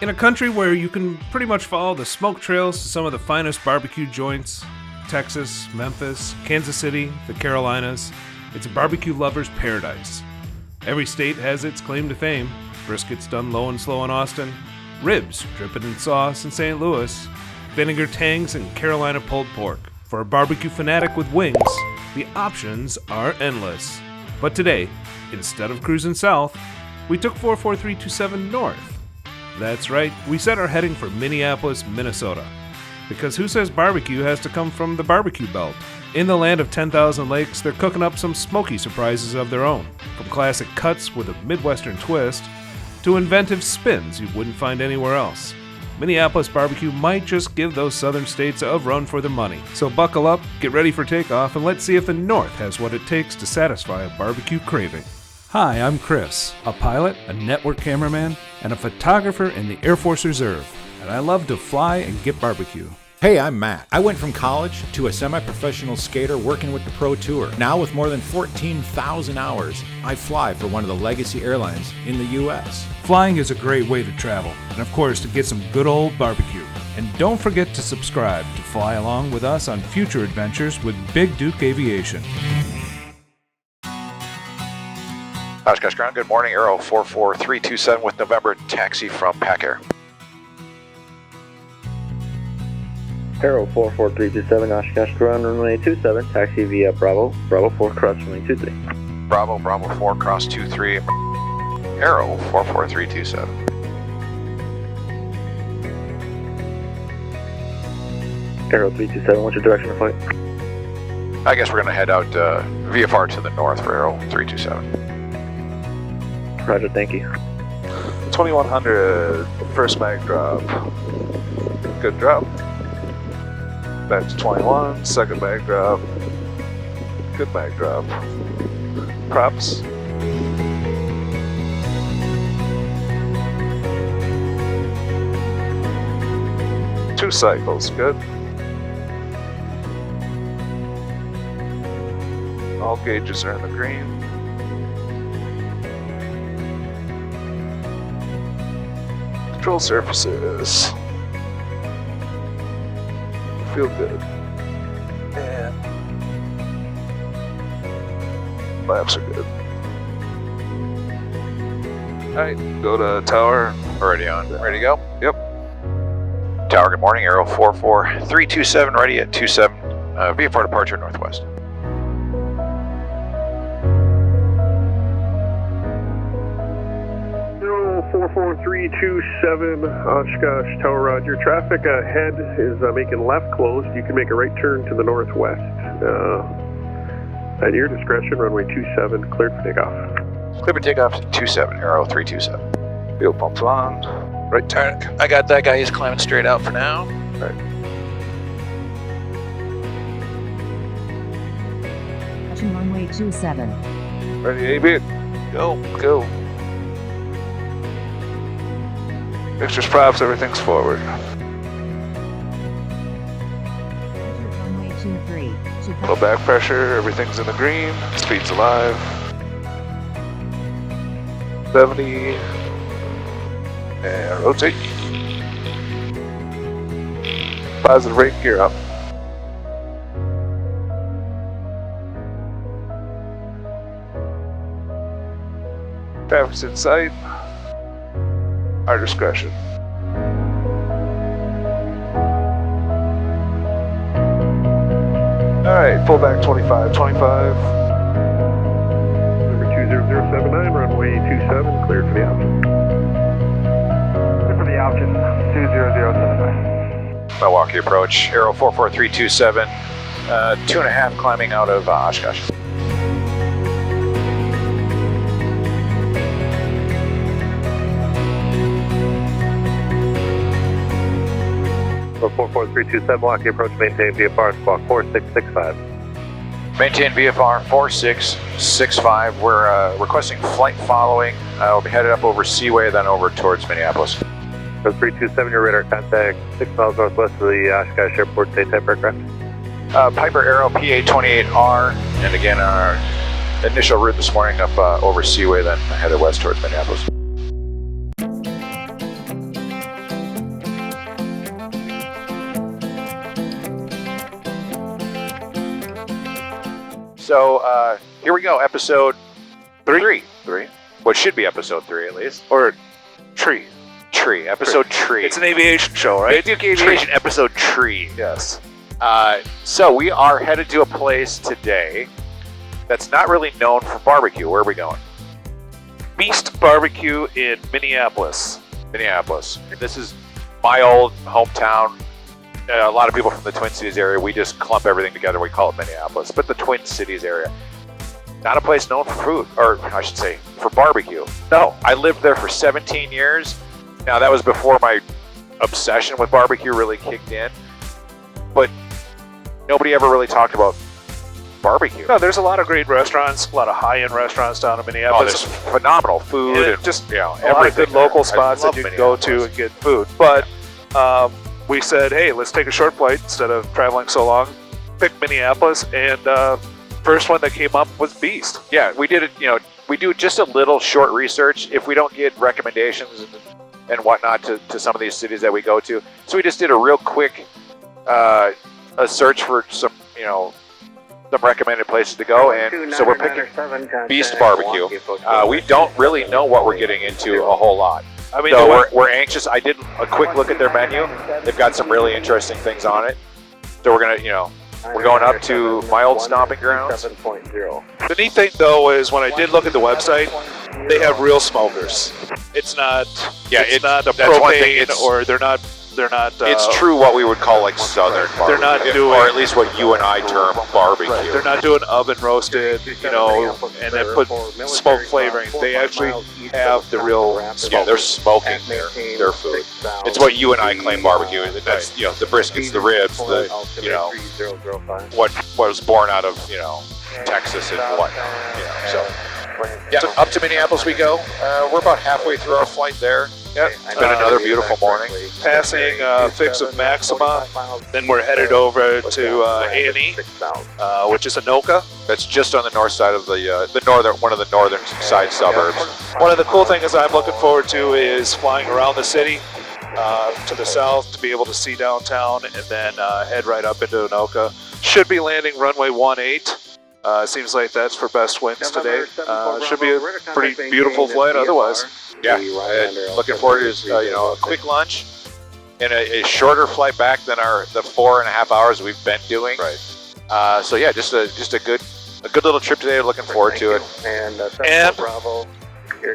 In a country where you can pretty much follow the smoke trails to some of the finest barbecue joints, Texas, Memphis, Kansas City, the Carolinas, it's a barbecue lover's paradise. Every state has its claim to fame. Briskets done low and slow in Austin, ribs dripping in sauce in St. Louis, vinegar tangs and Carolina pulled pork. For a barbecue fanatic with wings, the options are endless. But today, instead of cruising south, we took 44327 north. That's right, we set our heading for Minneapolis, Minnesota. Because who says barbecue has to come from the barbecue belt? In the land of 10,000 lakes, they're cooking up some smoky surprises of their own. From classic cuts with a Midwestern twist, to inventive spins you wouldn't find anywhere else. Minneapolis barbecue might just give those southern states a run for their money. So buckle up, get ready for takeoff, and let's see if the North has what it takes to satisfy a barbecue craving. Hi, I'm Chris, a pilot, a network cameraman, and a photographer in the Air Force Reserve, and I love to fly and get barbecue. Hey, I'm Matt. I went from college to a semi-professional skater working with the Pro Tour. Now with more than 14,000 hours, I fly for one of the legacy airlines in the U.S. Flying is a great way to travel, and of course to get some good old barbecue. And don't forget to subscribe to fly along with us on future adventures with Big Duke Aviation. Oshkosh Ground, good morning. Aero 44327 with November, taxi from Pac Air. Aero 44327, Oshkosh Ground, runway 27, taxi via Bravo 4, cross runway 23. Bravo 4, cross 23. Aero 44327. Aero 327, what's your direction of flight? I guess we're going to head out VFR to the north for Aero 327. Roger, thank you. 2100, first mag drop. Good drop. Back to 21, second mag drop. Good mag drop. Props. Two cycles, good. All gauges are in the green. Control surfaces feel good, and flaps are good. Alright, go to tower. Already on. Ready to go? Yep. Tower, good morning. Aero 44327, ready at 27. VFR departure northwest. Aero 44327, Oshkosh Tower, roger. Traffic ahead is making left closed. You can make a right turn to the northwest. At your discretion, runway 27, cleared for takeoff. Clear for takeoff 27, Aero 327. Fuel pumps on. Right turn. I got that guy. He's climbing straight out for now. Right. Runway 27. Ready, AB? Go. Mixtures, props, everything's forward. Runway 23. Low back pressure, everything's in the green. Speed's alive. 70. And rotate. Positive rate, gear up. Traffic's in sight. Our discretion. Alright, pull back 25. Number 20079, runway 27, cleared for the option. Clear for the option, 20079. Milwaukee approach, Aero 44327, 2.5 climbing out of Oshkosh. For 44327, Milwaukee approach, maintain VFR squawk 4665. Maintain VFR 4665. We're requesting flight following. We'll be headed up over Seaway, then over towards Minneapolis. For 327, your radar contact 6 miles northwest of the Oshkosh Airport, state type aircraft. Piper Arrow PA28R, and again our initial route this morning up over Seaway, then headed west towards Minneapolis. So here we go, episode 3. What should be episode 3 at least. Or tree. Episode tree. It's an aviation show, right? Duke Aviation episode tree. Yes. So we are headed to a place today that's not really known for barbecue. Where are we going? Beast BBQ in Minneapolis. This is my old hometown. A lot of people from the Twin Cities area, we just clump everything together. We call it Minneapolis. But the Twin Cities area, not a place known for food, or I should say, for barbecue. No, I lived there for 17 years. Now, that was before my obsession with barbecue really kicked in. But nobody ever really talked about barbecue. No, there's a lot of great restaurants, a lot of high-end restaurants down in Minneapolis. There's phenomenal food and just a lot of good local spots that you can go to and get food. But we said, hey, let's take a short flight instead of traveling so long. Pick Minneapolis, and first one that came up was Beast. Yeah, we did it. We do just a little short research if we don't get recommendations and whatnot to some of these cities that we go to. So we just did a real quick a search for some recommended places to go, and so we're picking Beast BBQ. We don't really know what we're getting into a whole lot. I mean, so we're anxious. I did a quick look at their menu. They've got some really interesting things on it. So we're gonna, we're going up to my old stomping grounds. The neat thing, though, is when I did look at the website, they have real smokers. It's not. Yeah, it's not a propane, or they're not. It's true what we would call like Southern barbecue. They're not doing, or at least what you and I term barbecue. Right, they're not doing oven roasted, and then put smoke flavoring. They actually have the real smoke. Yeah, they're smoking their food. It's what you and I claim barbecue. That's the briskets, the ribs, what was born out of Texas and whatnot. So yeah, up to Minneapolis we go. We're about halfway through our flight there. Yep. It's been another beautiful morning. Passing fix of Maxima, then we're headed over to KANE, which is Anoka. That's just on the north side of one of the northern side suburbs. One of the cool things I'm looking forward to is flying around the city to the south to be able to see downtown, and then head right up into Anoka. Should be landing runway 18. Seems like that's for best winds today. Should be a pretty beautiful flight otherwise. Yeah, looking forward to a quick lunch and a shorter flight back than the 4.5 hours we've been doing. Right. So yeah, just a good little trip today. Looking forward to it. And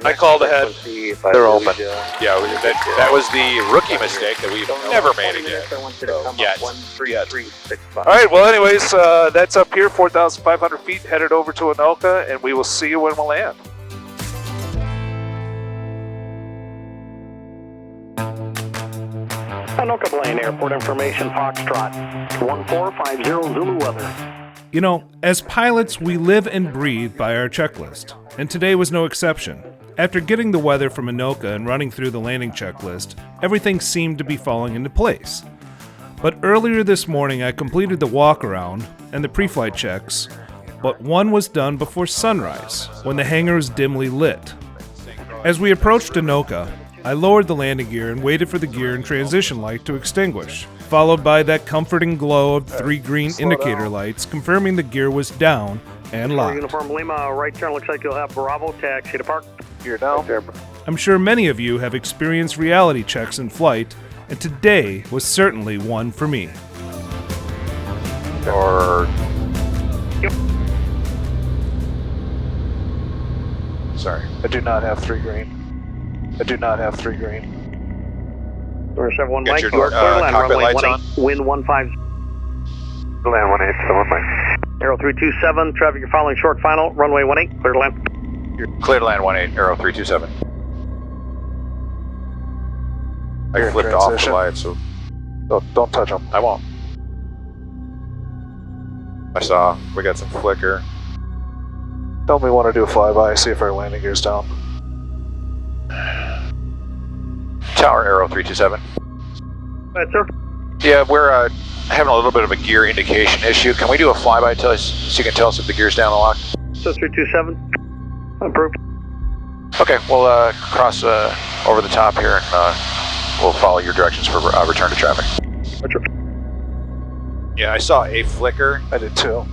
I called ahead. They're open. Yeah, that was the rookie mistake that we've never made again. Yet. All right. Well, anyways, that's up here, 4,500 feet, headed over to Anoka, and we will see you when we land. Anoka Blaine Airport information, Foxtrot 1450 Zulu weather. As pilots, we live and breathe by our checklist, and today was no exception. After getting the weather from Anoka and running through the landing checklist, everything seemed to be falling into place. But earlier this morning, I completed the walk-around and the pre-flight checks, but one was done before sunrise, when the hangar was dimly lit. As we approached Anoka, I lowered the landing gear and waited for the gear and transition light to extinguish, followed by that comforting glow of 3 green indicator lights confirming the gear was down and locked. Uniform Lima, right turn, looks like you'll have Bravo taxi to park. Gear down. I'm sure many of you have experienced reality checks in flight, and today was certainly one for me. Yep. Sorry, I do not have 3 green. Door 71 Get Mike, your you are clear land, cockpit runway lights 18, wind 15. Land 18, 71 Mike. Arrow 327, traffic, you're following short final, runway 18, clear to land. You're clear to land 18, Arrow 327. I flipped off the light, so don't touch them. I won't. I saw we got some flicker. Don't we want to do a flyby, see if our landing gear's down. Tower Arrow 327. Right, sir. Yeah, we're having a little bit of a gear indication issue. Can we do a flyby so you can tell us if the gear's down the lock? So 327, approved. Okay, we'll cross over the top here and we'll follow your directions for return to traffic. Roger. Yeah, I saw a flicker. I did too.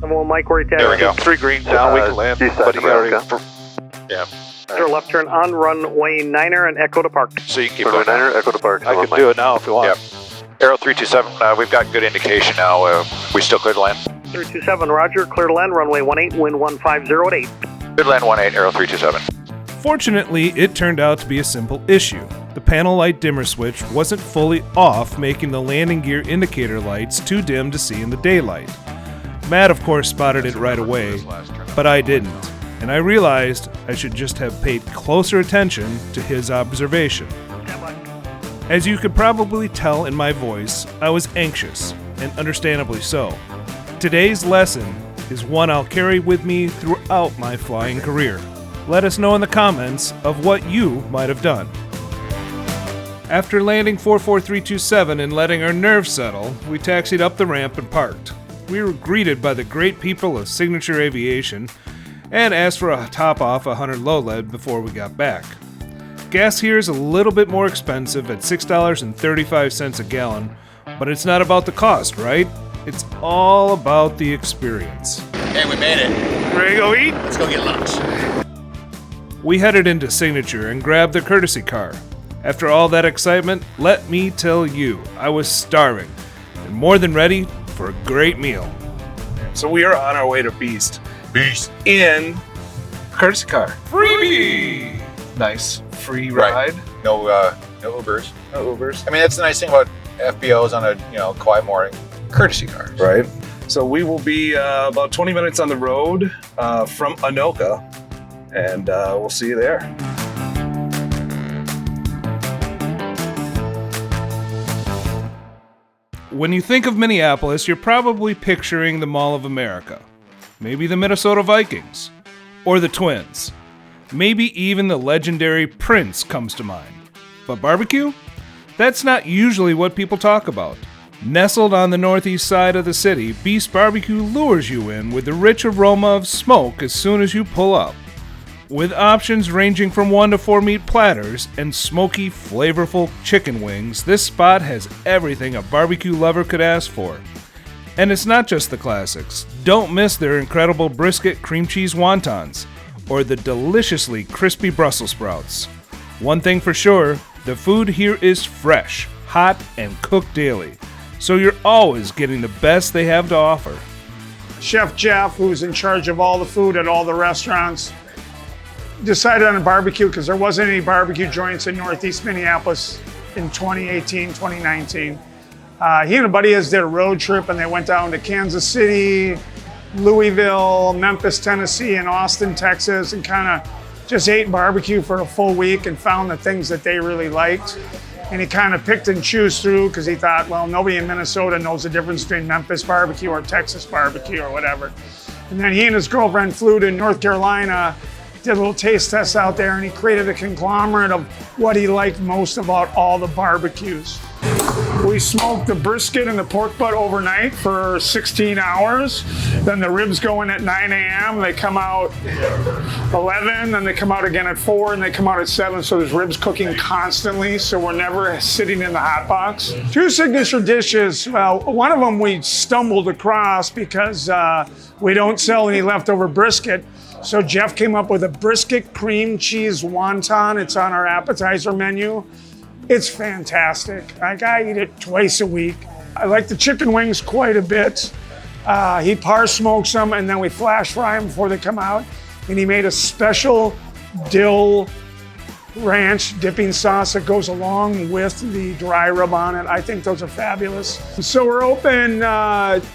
Well, Mike, where are you tagging? There we go. 3 green down, we can land. East But side, he already, Nebraska. Yeah. Your left turn on runway 9er and Echo to park. So you can keep Runway going. 9er, Echo to park. I can do it now if you want. Yep. Arrow 327, we've got good indication now. We still clear to land. 327, roger. Clear to land, runway 18, wind 150 at 8. Good land 18, Arrow 327. Fortunately, it turned out to be a simple issue. The panel light dimmer switch wasn't fully off, making the landing gear indicator lights too dim to see in the daylight. Matt, of course, spotted it right away, but I didn't, and I realized I should just have paid closer attention to his observation. As you could probably tell in my voice, I was anxious, and understandably so. Today's lesson is one I'll carry with me throughout my flying career. Let us know in the comments of what you might have done. After landing 44327 and letting our nerves settle, we taxied up the ramp and parked. We were greeted by the great people of Signature Aviation and asked for a top-off 100 low lead before we got back. Gas here is a little bit more expensive at $6.35 a gallon, but it's not about the cost, right? It's all about the experience. Hey, we made it. Ready to go eat? Let's go get lunch. We headed into Signature and grabbed the courtesy car. After all that excitement, let me tell you, I was starving and more than ready for a great meal. So we are on our way to Beast. Beast. In courtesy car. Freebie! Nice. Free ride. Right. No Ubers. No Ubers. I mean, that's the nice thing about FBOs on a quiet morning. Courtesy cars. Right. So we will be about 20 minutes on the road from Anoka, and we'll see you there. When you think of Minneapolis, you're probably picturing the Mall of America, maybe the Minnesota Vikings, or the Twins. Maybe even the legendary Prince comes to mind. But barbecue? That's not usually what people talk about. Nestled on the northeast side of the city, Beast BBQ lures you in with the rich aroma of smoke as soon as you pull up. With options ranging from 1 to 4 meat platters and smoky, flavorful chicken wings, this spot has everything a barbecue lover could ask for. And it's not just the classics. Don't miss their incredible brisket cream cheese wontons, or the deliciously crispy Brussels sprouts. One thing for sure, the food here is fresh, hot, and cooked daily, so you're always getting the best they have to offer. Chef Jeff, who's in charge of all the food at all the restaurants, decided on a barbecue because there wasn't any barbecue joints in Northeast Minneapolis in 2018, 2019. He and a buddy did a road trip and they went down to Kansas City, Louisville, Memphis, Tennessee, and Austin, Texas, and kind of just ate barbecue for a full week and found the things that they really liked. And he kind of picked and chose through because he thought, well, nobody in Minnesota knows the difference between Memphis barbecue or Texas barbecue or whatever. And then he and his girlfriend flew to North Carolina, did a little taste test out there, and he created a conglomerate of what he liked most about all the barbecues. We smoked the brisket and the pork butt overnight for 16 hours. Then the ribs go in at 9 a.m. They come out 11, then they come out again at 4, and they come out at 7. So there's ribs cooking constantly, so we're never sitting in the hot box. 2 signature dishes. Well, one of them we stumbled across because we don't sell any leftover brisket. So Jeff came up with a brisket cream cheese wonton. It's on our appetizer menu. It's fantastic. Like, I eat it twice a week. I like the chicken wings quite a bit. He par smokes them and then we flash fry them before they come out. And he made a special dill ranch dipping sauce that goes along with the dry rub on it. I think those are fabulous. So we're open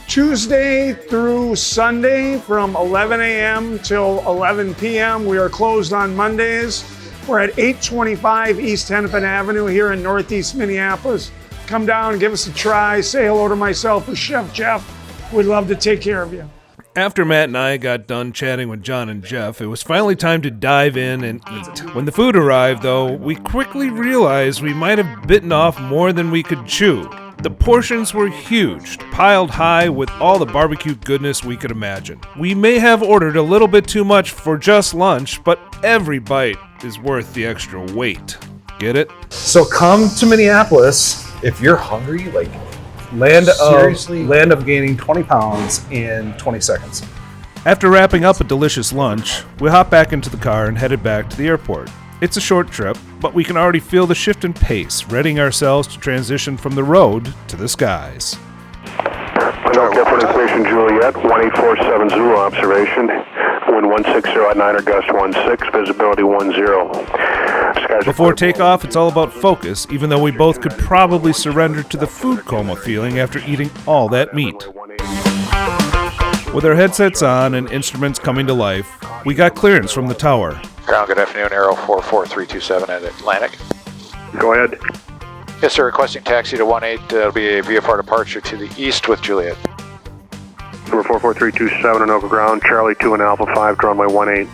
Tuesday through Sunday from 11 a.m. till 11 p.m. We are closed on Mondays. We're at 825 East Hennepin Avenue here in Northeast Minneapolis. Come down, give us a try, say hello to myself or Chef Jeff. We'd love to take care of you. After Matt and I got done chatting with John and Jeff, it was finally time to dive in and eat. When the food arrived, though, we quickly realized we might have bitten off more than we could chew. The portions were huge, piled high with all the barbecue goodness we could imagine. We may have ordered a little bit too much for just lunch, but every bite is worth the extra weight. Get it? So come to Minneapolis if you're hungry, like Land Land of gaining 20 pounds in 20 seconds. After wrapping up a delicious lunch, we hop back into the car and headed back to the airport. It's a short trip, but we can already feel the shift in pace, readying ourselves to transition from the road to the skies. Anoka, Police Station Juliet, 1847 Zulu observation. Wind 160 at 9 or gust 16, visibility 10. Before takeoff, it's all about focus, even though we both could probably surrender to the food coma feeling after eating all that meat. With our headsets on and instruments coming to life, we got clearance from the tower. Ground, good afternoon, Aero 44327 at Atlantic. Go ahead. Yes, sir, requesting taxi to 18. It'll be a VFR departure to the east with Juliet. Number 44327 Anoka ground, Charlie 2 and Alpha 5 to runway 18.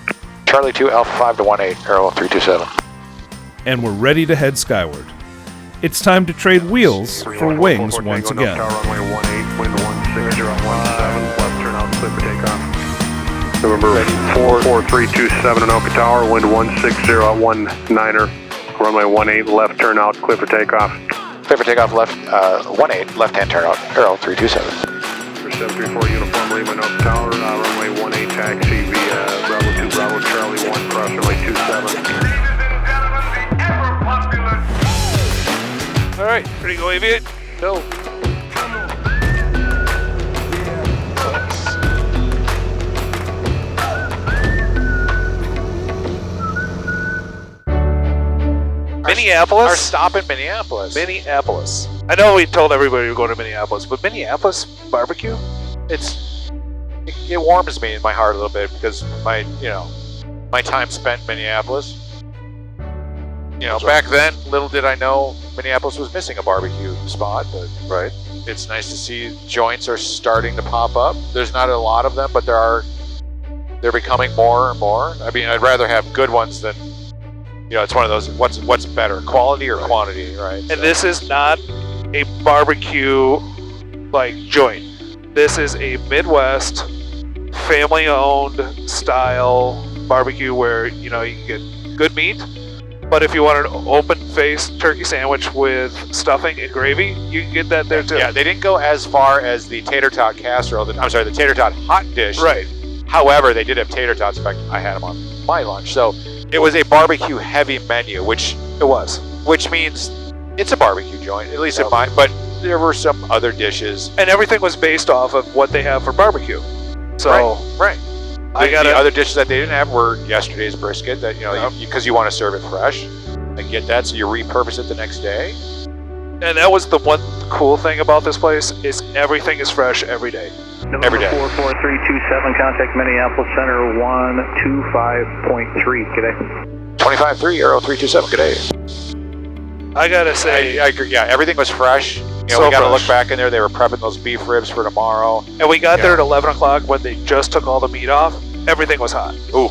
Charlie 2, Alpha 5 to 18, Aero 327. And we're ready to head skyward. It's time to trade wheels for wings once again. Runway 18, wind 160 left turn out, clear for takeoff. November 44327 Anoka Tower, wind 160 at 19er, runway 18, left turn out, clear for takeoff. Clear for takeoff, left 18, left-hand turnout, Aero 327. 734 Uniform Lima Anoka Tower, runway 18, taxi via Bravo 2 Bravo Charlie 1, cross runway 27. All right, ready to go Aviate? Go. Minneapolis? Our stop in Minneapolis. Minneapolis. I know we told everybody we're going to Minneapolis, but Minneapolis barbecue? It warms me in my heart a little bit because my time spent in Minneapolis. Back then, little did I know Minneapolis was missing a barbecue spot, but Right. it's nice to see joints are starting to pop up. There's not a lot of them, but they're becoming more and more. I mean, I'd rather have good ones than, it's one of those, what's better, quality or quantity, right? And this is not a barbecue joint. This is a Midwest family-owned style barbecue where you can get good meat. But if you want an open-faced turkey sandwich with stuffing and gravy, you can get that there too. Yeah, they didn't go as far as the tater tot casserole. The tater tot hot dish. Right. However, they did have tater tots. In fact, I had them on my lunch. So it was a barbecue-heavy menu, which means it's a barbecue joint, at least in mine. But there were some other dishes, and everything was based off of what they have for barbecue. So right. The other dishes that they didn't have were yesterday's brisket. That because you want to serve it fresh. I get that, so you repurpose it the next day. And that was the one cool thing about this place is everything is fresh every day. Every day. 44327, contact Minneapolis Center 125.3. G'day. 25.3 Aero 327. Good day. I gotta say, I agree. Yeah, everything was fresh. We got to look back in there. They were prepping those beef ribs for tomorrow. And we got there at 11 o'clock when they just took all the meat off. Everything was hot. Ooh,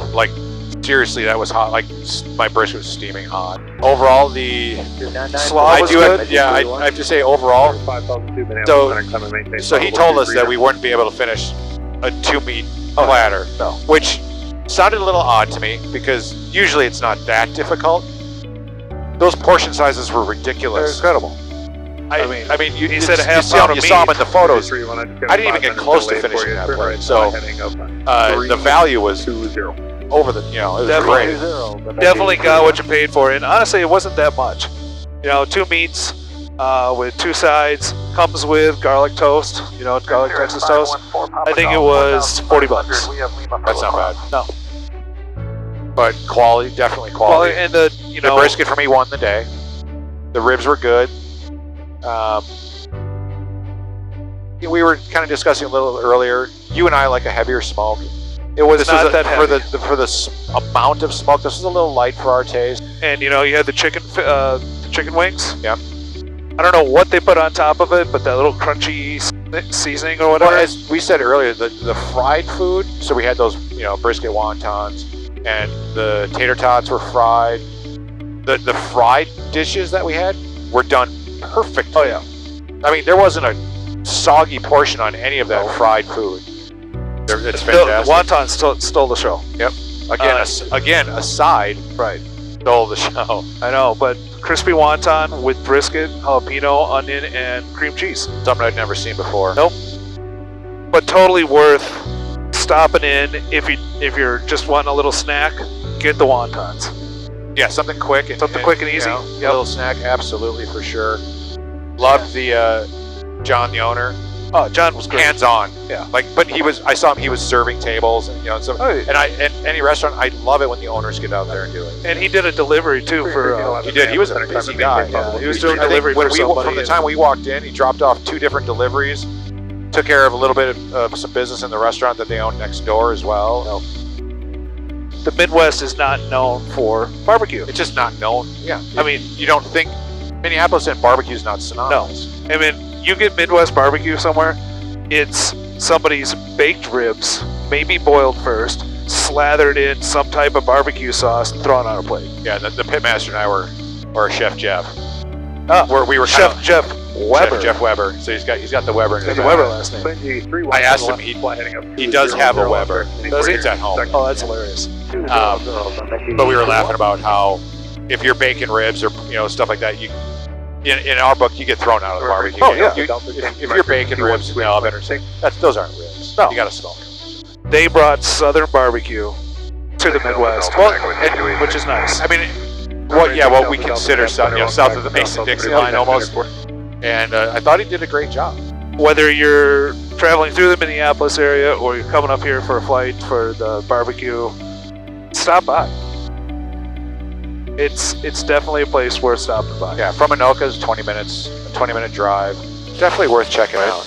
seriously, that was hot. My brisket was steaming hot. Overall, the slaw was good. I have to say, overall. So he told us that we wouldn't be able to finish a 2-meat platter, which sounded a little odd to me because usually it's not that difficult. Those portion sizes were ridiculous. They're incredible. I mean, you said a half pound of meat. You saw them in the photos. I didn't even get close to finishing that plate. So the value was over the, it was great. Definitely got what you paid for. And honestly, it wasn't that much. 2 meats with 2 sides. Comes with garlic toast, garlic Texas toast. I think it was $40. That's not bad. No. But quality, definitely quality. And the brisket for me won the day. The ribs were good. We were kind of discussing a little earlier. You and I like a heavier smoke. It was not that heavy. For the amount of smoke. This was a little light for our taste. And you had the chicken wings. Yeah. I don't know what they put on top of it, but that little crunchy seasoning or whatever. Well, as we said earlier, the fried food. So we had those brisket wontons, and the tater tots were fried. The fried dishes that we had were done perfect. Oh yeah. I mean, there wasn't a soggy portion on any of that fried food. It's fantastic. The wontons stole the show. Yep. Again, a side. Right. Stole the show. I know, but crispy wonton with brisket, jalapeno, onion, and cream cheese. Something I'd never seen before. Nope. But totally worth stopping in if you're just wanting a little snack. Get the wontons. Yeah, something quick and quick and easy. You know, a little snack, absolutely for sure. Loved the John, the owner. Oh, John was great. Hands on. Yeah. Like, but I saw him. He was serving tables and so. Oh, yeah. And any restaurant, I love it when the owners get out there and do it. And he did a delivery too for. He did. He was a busy guy. Yeah, he was doing I think delivery when for somebody. from the time we walked in, he dropped off 2 different deliveries. Took care of a little bit of some business in the restaurant that they own next door as well. The Midwest is not known for barbecue. It's just not known. Yeah. I mean, you don't think Minneapolis and barbecue is not synonymous. No. I mean, you get Midwest barbecue somewhere, it's somebody's baked ribs, maybe boiled first, slathered in some type of barbecue sauce, and thrown on a plate. Yeah, the pitmaster and I or Chef Jeff. Where we were Chef Weber. Jeff Weber. So he's got the Weber in his Weber last name. I asked him. He does have a Weber. Does he? It's at home. Oh, that's hilarious. But we were laughing about how if you're baking ribs or stuff like that, in our book you get thrown out of the barbecue. Oh yeah. If you're baking ribs in the oven or something, those aren't ribs. No. You got to smoke them. They brought Southern barbecue to the Midwest, which is nice. I mean, what we consider south of the Mason-Dixon line almost. And I thought he did a great job. Whether you're traveling through the Minneapolis area or you're coming up here for a flight for the barbecue, stop by. It's definitely a place worth stopping by. Yeah, from Anoka is 20 minutes, a 20-minute drive. Definitely worth checking out.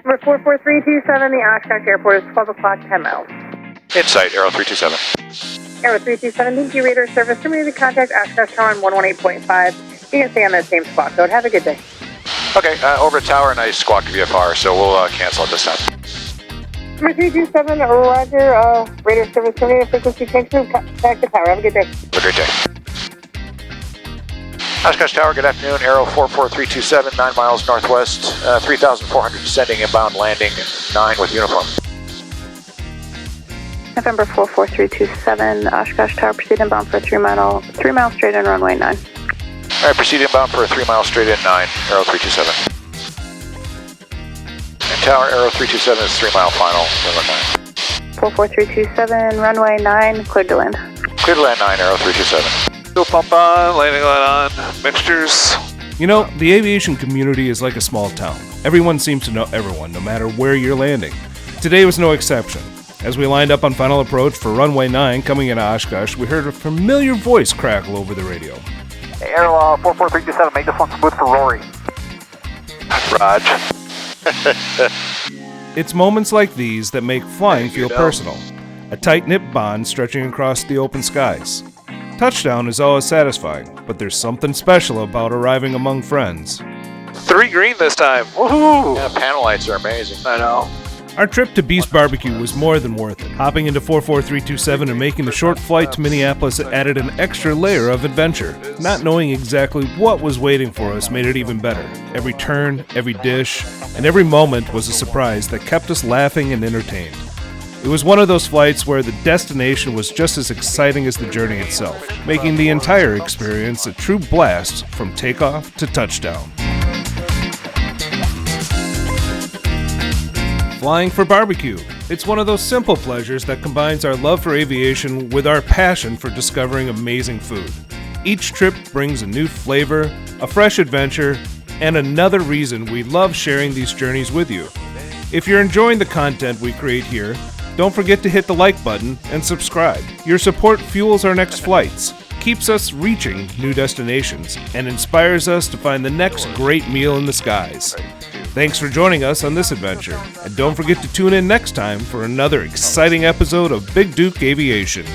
Number 44327, the Oshkosh Airport is 12 o'clock, 10 miles. Insight, Arrow 327. Arrow 327, thank you, radar service. Remember to contact Oshkosh Tower on 118.5. You can stay on that same squawk code. Have a good day. Okay, over at Tower, nice squawk VFR, so we'll cancel it this time. Number 327, roger, radar service. Terminated frequency change. Back to Tower. Have a good day. Have a great day. Oshkosh Tower, good afternoon. Arrow 44327, 9 miles northwest, 3,400 descending, inbound landing, 9 with uniform. November 44327, Oshkosh Tower, proceed inbound for 3 mile straight in runway 9. All right, proceed inbound for a 3 mile straight in 9, Arrow 327. And Tower, Arrow 327 is 3 mile final, runway 9. 44327, runway 9, cleared to land. Cleared to land 9, Arrow 327. Fuel pump on, landing light on, mixtures. You know, the aviation community is like a small town. Everyone seems to know everyone, no matter where you're landing. Today was no exception. As we lined up on final approach for runway 9 coming into Oshkosh, we heard a familiar voice crackle over the radio. Hey, Arrow 44327, make this one smooth for Rory. Raj. It's moments like these that make flying feel personal. A tight-knit bond stretching across the open skies. Touchdown is always satisfying, but there's something special about arriving among friends. 3 green this time. Woohoo! Yeah, panel lights are amazing. I know. Our trip to Beast BBQ was more than worth it. Hopping into 44327 and making the short flight to Minneapolis added an extra layer of adventure. Not knowing exactly what was waiting for us made it even better. Every turn, every dish, and every moment was a surprise that kept us laughing and entertained. It was one of those flights where the destination was just as exciting as the journey itself, making the entire experience a true blast from takeoff to touchdown. Flying for barbecue. It's one of those simple pleasures that combines our love for aviation with our passion for discovering amazing food. Each trip brings a new flavor, a fresh adventure, and another reason we love sharing these journeys with you. If you're enjoying the content we create here, don't forget to hit the like button and subscribe. Your support fuels our next flights, keeps us reaching new destinations, and inspires us to find the next great meal in the skies. Thanks for joining us on this adventure, and don't forget to tune in next time for another exciting episode of Big Duke Aviation.